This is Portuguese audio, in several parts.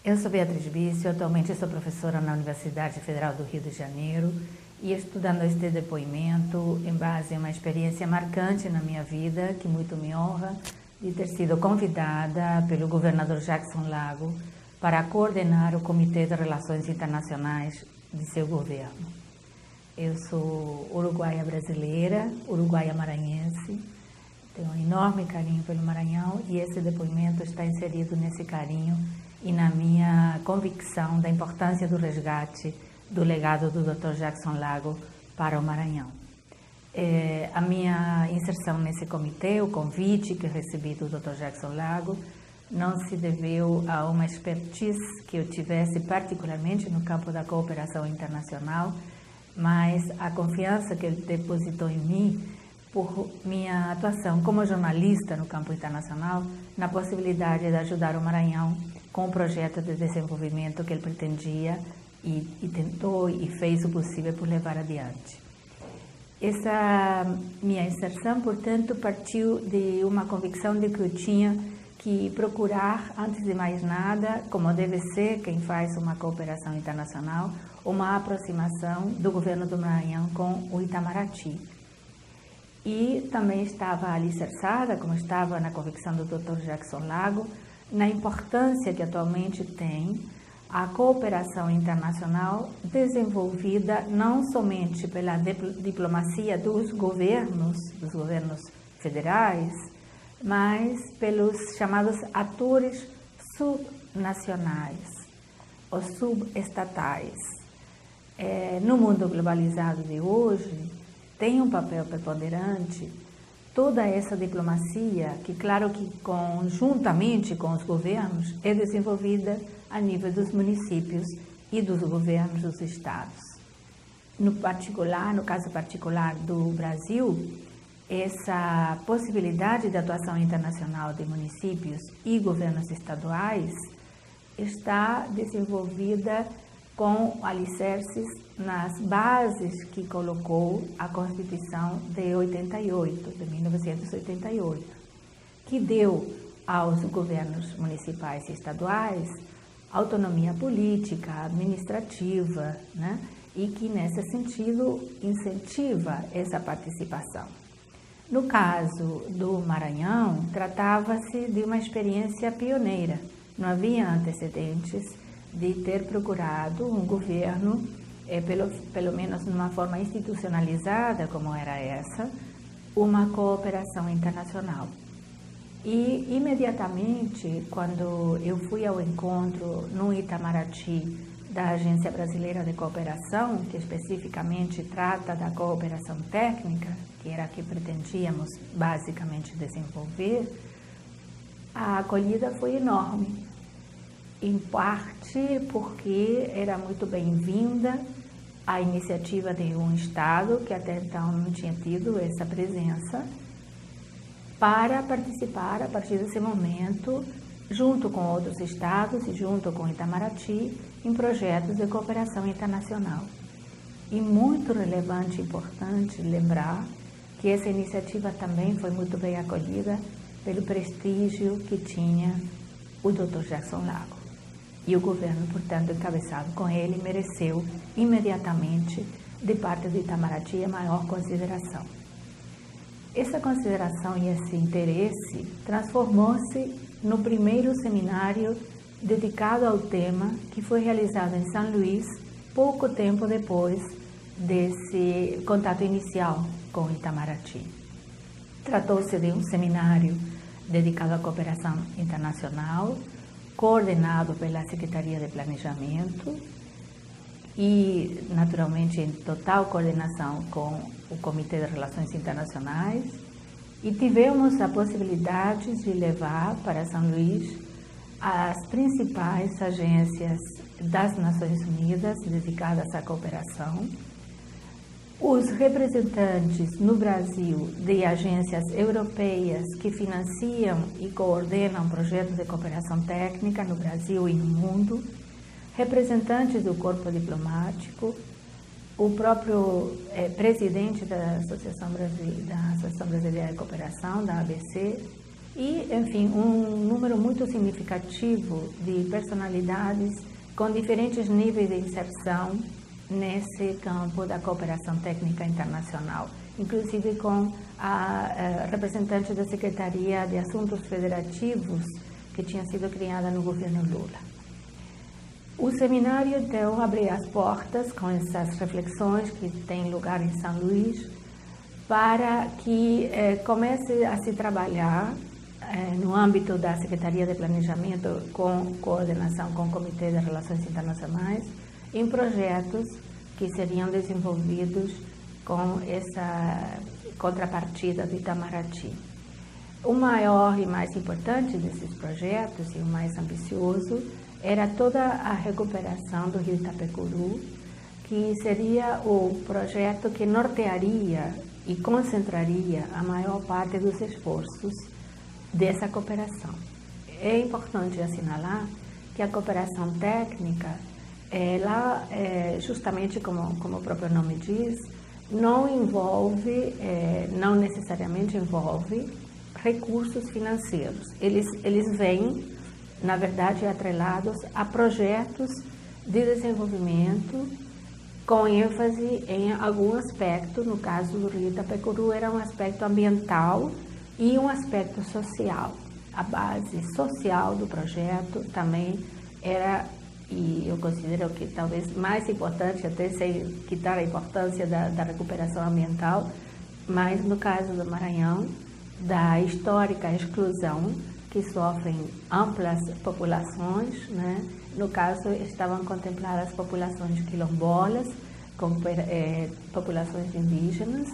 Eu sou Beatriz Bício, atualmente sou professora na Universidade Federal do Rio de Janeiro e estudando este depoimento em base a uma experiência marcante na minha vida, que muito me honra, de ter sido convidada pelo governador Jackson Lago para coordenar o Comitê de Relações Internacionais de seu governo. Eu sou uruguaia brasileira, uruguaia maranhense, tenho um enorme carinho pelo Maranhão e esse depoimento está inserido nesse carinho e na minha convicção da importância do resgate do legado do Dr. Jackson Lago para o Maranhão. A minha inserção nesse comitê, o convite que recebi do Dr. Jackson Lago, não se deveu a uma expertise que eu tivesse particularmente no campo da cooperação internacional, mas a confiança que ele depositou em mim por minha atuação como jornalista no campo internacional, na possibilidade de ajudar o Maranhão com o projeto de desenvolvimento que ele pretendia e tentou e fez o possível por levar adiante. Essa minha inserção, portanto, partiu de uma convicção de que eu tinha que procurar, antes de mais nada, como deve ser quem faz uma cooperação internacional, uma aproximação do governo do Maranhão com o Itamaraty. E também estava alicerçada, como estava na convicção do Dr. Jackson Lago, na importância que atualmente tem a cooperação internacional desenvolvida não somente pela diplomacia dos governos federais, mas pelos chamados atores subnacionais ou subestatais. No mundo globalizado de hoje, tem um papel preponderante toda essa diplomacia, que claro que conjuntamente com os governos é desenvolvida a nível dos municípios e dos governos dos estados. No caso particular do Brasil, essa possibilidade de atuação internacional de municípios e governos estaduais está desenvolvida com alicerces nas bases que colocou a Constituição de 1988, que deu aos governos municipais e estaduais autonomia política, administrativa, né? E que, nesse sentido, incentiva essa participação. No caso do Maranhão, tratava-se de uma experiência pioneira. Não havia antecedentes de ter procurado um governo, pelo menos numa forma institucionalizada, como era essa, uma cooperação internacional. E, imediatamente, quando eu fui ao encontro no Itamaraty da Agência Brasileira de Cooperação, que especificamente trata da cooperação técnica, que era a que pretendíamos basicamente desenvolver, a acolhida foi enorme. Em parte porque era muito bem-vinda a iniciativa de um Estado que até então não tinha tido essa presença para participar a partir desse momento, junto com outros Estados e junto com Itamaraty, em projetos de cooperação internacional. E muito relevante e importante lembrar que essa iniciativa também foi muito bem acolhida pelo prestígio que tinha o Dr. Jackson Lago. E o governo, portanto, encabeçado com ele, mereceu imediatamente, de parte do Itamaraty, a maior consideração. Essa consideração e esse interesse transformou-se no primeiro seminário dedicado ao tema, que foi realizado em São Luís, pouco tempo depois desse contato inicial com o Itamaraty. Tratou-se de um seminário dedicado à cooperação internacional, coordenado pela Secretaria de Planejamento e, naturalmente, em total coordenação com o Comitê de Relações Internacionais, e tivemos a possibilidade de levar para São Luís as principais agências das Nações Unidas dedicadas à cooperação, os representantes no Brasil de agências europeias que financiam e coordenam projetos de cooperação técnica no Brasil e no mundo, representantes do corpo diplomático, o próprio presidente da Associação Brasileira de Cooperação, da ABC, e, enfim, um número muito significativo de personalidades com diferentes níveis de inserção nesse campo da cooperação técnica internacional, inclusive com a representante da Secretaria de Assuntos Federativos, que tinha sido criada no governo Lula. O seminário, então, abriu as portas com essas reflexões que têm lugar em São Luís, para que comece a se trabalhar no âmbito da Secretaria de Planejamento, com coordenação com o Comitê de Relações Internacionais, em projetos que seriam desenvolvidos com essa contrapartida do Itamaraty. O maior e mais importante desses projetos, e o mais ambicioso, era toda a recuperação do rio Itapecuru, que seria o projeto que nortearia e concentraria a maior parte dos esforços dessa cooperação. É importante assinalar que a cooperação técnica, ela, justamente como o próprio nome diz, não necessariamente envolve recursos financeiros. Eles vêm, na verdade, atrelados a projetos de desenvolvimento com ênfase em algum aspecto. No caso do rio Itapecuru, era um aspecto ambiental e um aspecto social. A base social do projeto também era, e eu considero que talvez mais importante, até sem quitar a importância da recuperação ambiental, mas no caso do Maranhão, da histórica exclusão que sofrem amplas populações, né? No caso, estavam contempladas populações quilombolas, populações indígenas,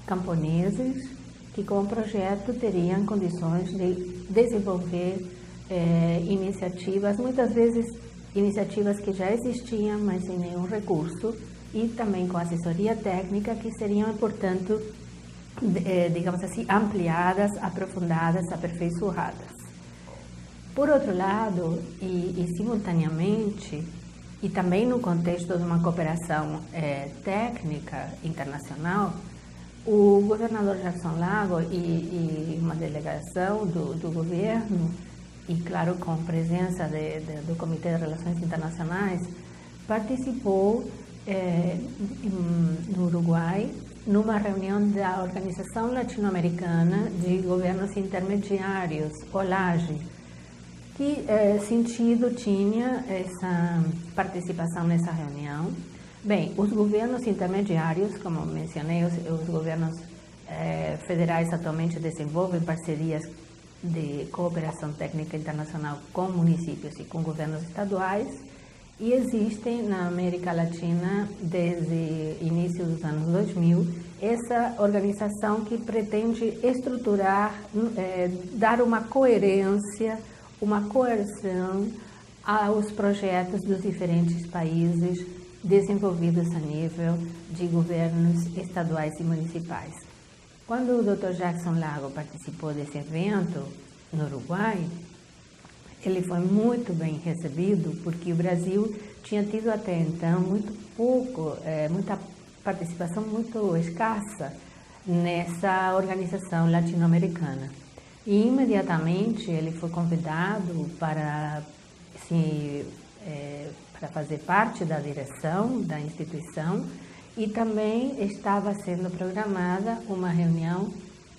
camponeses, que com o projeto teriam condições de desenvolver iniciativas, muitas vezes iniciativas que já existiam, mas sem nenhum recurso, e também com assessoria técnica, que seriam, portanto, digamos assim, ampliadas, aprofundadas, aperfeiçoadas. Por outro lado, e simultaneamente, e também no contexto de uma cooperação técnica internacional, o governador Jackson Lago e uma delegação do governo, e claro, com presença do Comitê de Relações Internacionais, participou no Uruguai, numa reunião da Organização Latino-Americana de Governos Intermediários, OLAGE. Que sentido tinha essa participação nessa reunião? Bem, os governos intermediários, como mencionei, os governos federais atualmente desenvolvem parcerias de cooperação técnica internacional com municípios e com governos estaduais, e existem na América Latina, desde início dos anos 2000, essa organização que pretende estruturar, dar uma coerência, uma coerção aos projetos dos diferentes países desenvolvidos a nível de governos estaduais e municipais. Quando o Dr. Jackson Lago participou desse evento no Uruguai, ele foi muito bem recebido, porque o Brasil tinha tido até então muita participação muito escassa nessa organização latino-americana. E imediatamente ele foi convidado para fazer parte da direção da instituição, e também estava sendo programada uma reunião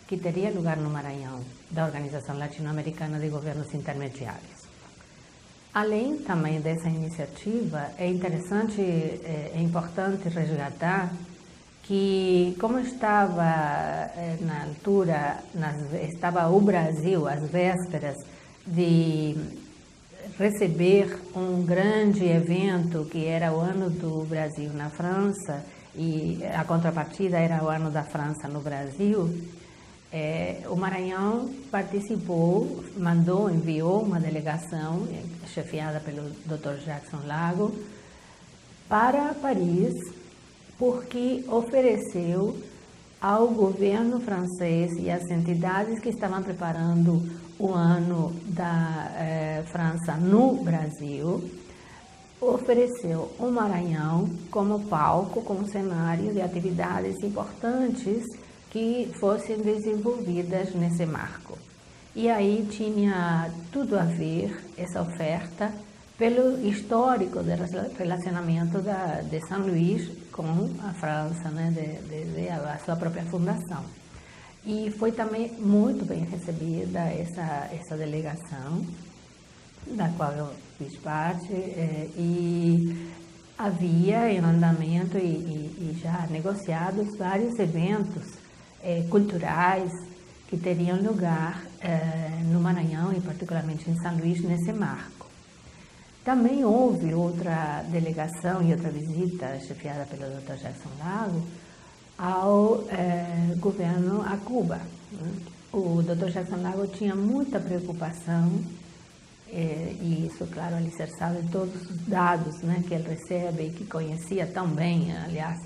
que teria lugar no Maranhão, da Organização Latino-Americana de Governos Intermediários. Além também dessa iniciativa, é importante resgatar que, como estava na altura, estava o Brasil às vésperas de receber um grande evento que era o Ano do Brasil na França, e a contrapartida era o Ano da França no Brasil, o Maranhão participou, enviou uma delegação chefiada pelo Dr. Jackson Lago para Paris, porque ofereceu ao governo francês e às entidades que estavam preparando o ano da França no Brasil, ofereceu o Maranhão como palco, como cenário de atividades importantes que fossem desenvolvidas nesse marco. E aí tinha tudo a ver essa oferta pelo histórico do relacionamento de São Luís com a França, né, desde a sua própria fundação. E foi também muito bem recebida essa delegação, da qual eu fiz parte, e havia em andamento e já negociados vários eventos culturais que teriam lugar no Maranhão e particularmente em São Luís nesse marco. Também houve outra delegação e outra visita chefiada pelo Dr. Jackson Lago ao governo a Cuba. O Dr. Jackson Lago tinha muita preocupação, e isso, claro, alicerçado em todos os dados, né, que ele recebe e que conhecia tão bem, aliás,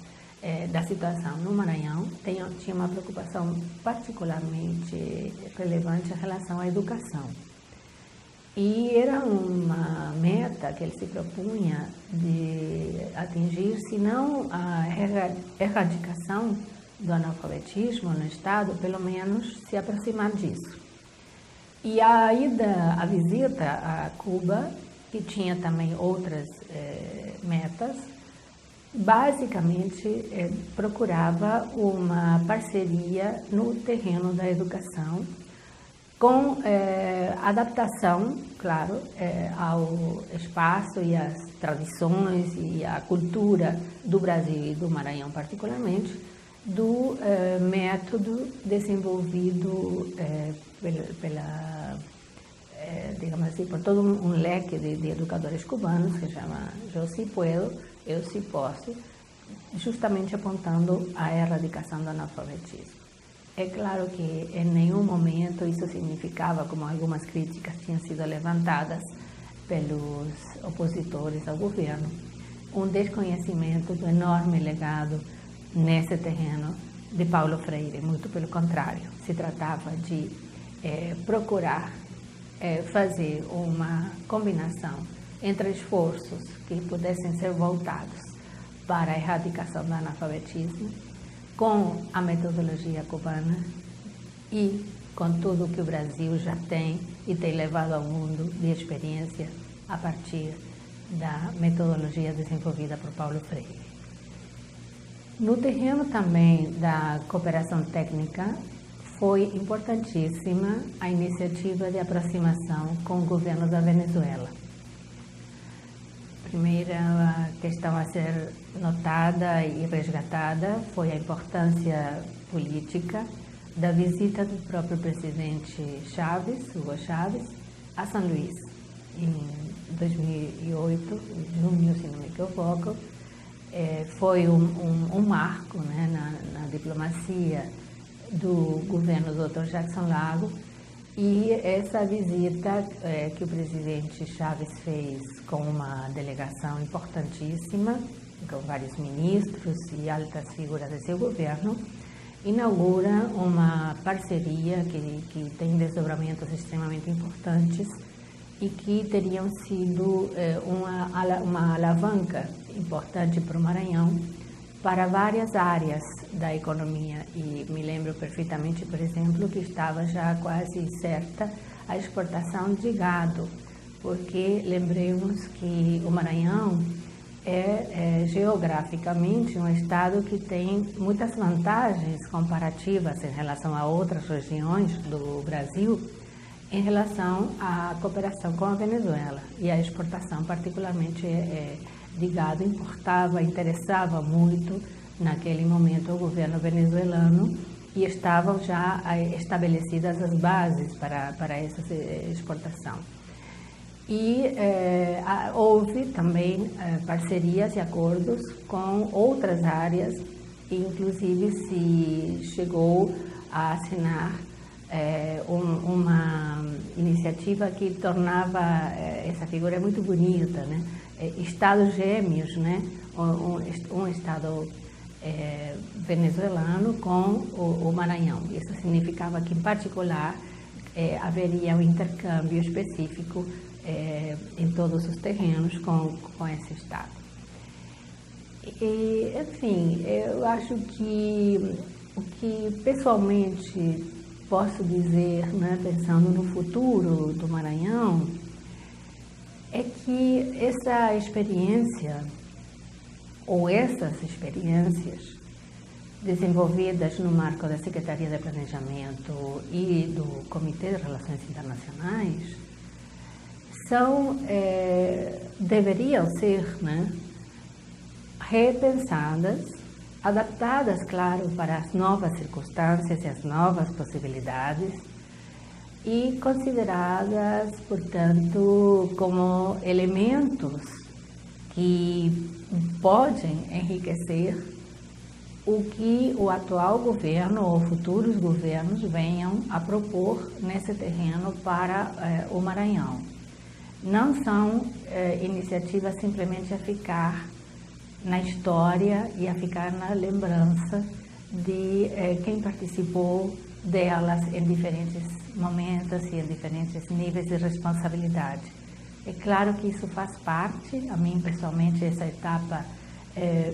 da situação no Maranhão, tinha uma preocupação particularmente relevante em relação à educação. E era uma meta que ele se propunha de atingir, se não a erradicação do analfabetismo no Estado, pelo menos se aproximar disso. E a visita a Cuba, que tinha também outras metas, basicamente procurava uma parceria no terreno da educação, com adaptação, claro, ao espaço e às tradições e à cultura do Brasil e do Maranhão particularmente, do método desenvolvido digamos assim, por todo um leque de educadores cubanos, que chama Eu Si Puedo, Eu Si Posso, justamente apontando a erradicação do analfabetismo. É claro que em nenhum momento isso significava, como algumas críticas tinham sido levantadas pelos opositores ao governo, um desconhecimento do enorme legado nesse terreno de Paulo Freire. Muito pelo contrário, se tratava de procurar fazer uma combinação entre esforços que pudessem ser voltados para a erradicação do analfabetismo, com a metodologia cubana e com tudo que o Brasil já tem e tem levado ao mundo de experiência a partir da metodologia desenvolvida por Paulo Freire. No terreno também da cooperação técnica, foi importantíssima a iniciativa de aproximação com o governo da Venezuela. A primeira questão a ser notada e resgatada foi a importância política da visita do próprio presidente Hugo Chávez, a São Luís, em 2008, em junho, se não me equivoco. Foi um marco, né, na diplomacia do governo do Dr. Jackson Lago, e essa visita que o presidente Chávez fez com uma delegação importantíssima, com vários ministros e altas figuras de seu governo, inaugura uma parceria que tem desdobramentos extremamente importantes e que teriam sido uma alavanca importante para o Maranhão, para várias áreas da economia. E me lembro perfeitamente, por exemplo, que estava já quase certa a exportação de gado, porque lembremos que o Maranhão é geograficamente um estado que tem muitas vantagens comparativas em relação a outras regiões do Brasil, em relação à cooperação com a Venezuela, e a exportação particularmente de gado interessava muito naquele momento o governo venezuelano, e estavam já estabelecidas as bases para essa exportação. E houve também parcerias e acordos com outras áreas, inclusive se chegou a assinar uma iniciativa que tornava essa figura muito bonita, né? Estados gêmeos, né? Um estado venezuelano com o Maranhão. Isso significava que, em particular, haveria um intercâmbio específico em todos os terrenos com esse estado. E, enfim, eu acho que o que pessoalmente posso dizer, né, pensando no futuro do Maranhão, é que essa experiência, ou essas experiências, desenvolvidas no marco da Secretaria de Planejamento e do Comitê de Relações Internacionais, deveriam ser, né, repensadas, adaptadas, claro, para as novas circunstâncias e as novas possibilidades e consideradas, portanto, como elementos que podem enriquecer o que o atual governo ou futuros governos venham a propor nesse terreno para o Maranhão. Não são iniciativas simplesmente a ficar na história e a ficar na lembrança de quem participou delas em diferentes momentos e em diferentes níveis de responsabilidade. É claro que isso faz parte, a mim pessoalmente essa etapa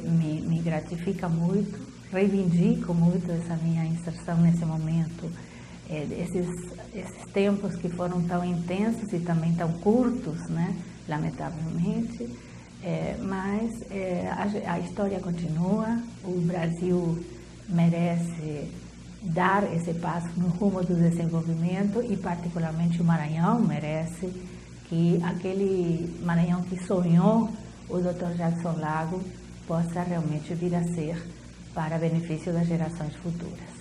me gratifica muito, reivindico muito essa minha inserção nesse momento, esses tempos que foram tão intensos e também tão curtos, né, lamentavelmente, mas a história continua, o Brasil merece dar esse passo no rumo do desenvolvimento e particularmente o Maranhão merece que aquele Maranhão que sonhou o Dr. Jackson Lago possa realmente vir a ser para benefício das gerações futuras.